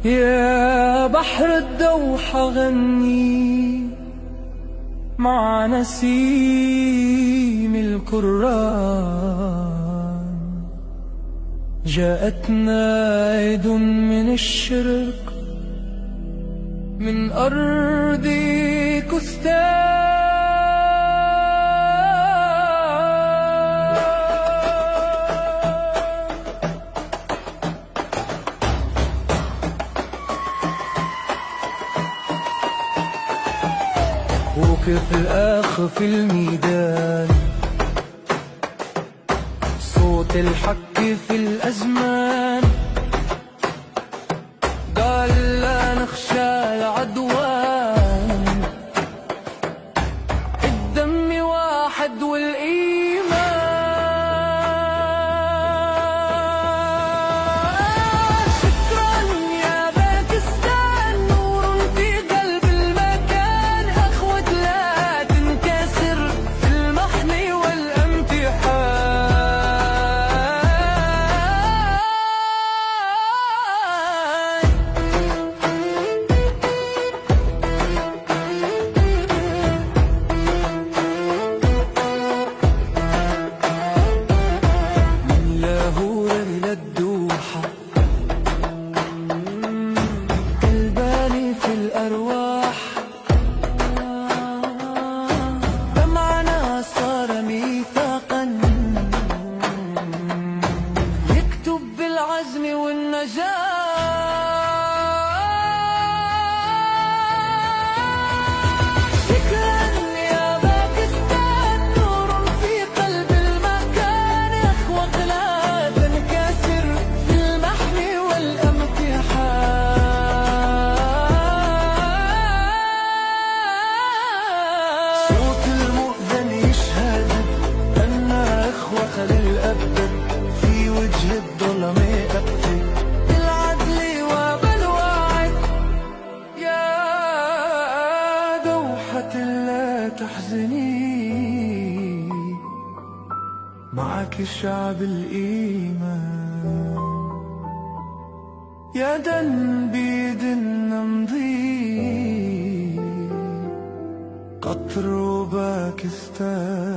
يا بحر الدوحة غني مع نسيم الكران، جاءتنا عيد من الشرق من أرض كستان. وقف الأخ في الميدان، صوت الحق في الأزمان، قال لا نخشى العدوان، الدم واحد والإيمان. شكرا يا باكستان، نور في قلب المكان، أخوة لا تنكسر في المحن والعزم والنجاة. شكرا يا باكستان، نور في قلب المكان، أخوة لا تنكسر في المحن والامتحان. صوت المؤذن يشهد أن أخوة للأبد في وجه الظلم أبثي بالعدل وبالوعد. يا دوحة لا تحزني، معك شعب الإيمان، يدا بيد نمضي قطر باكستان.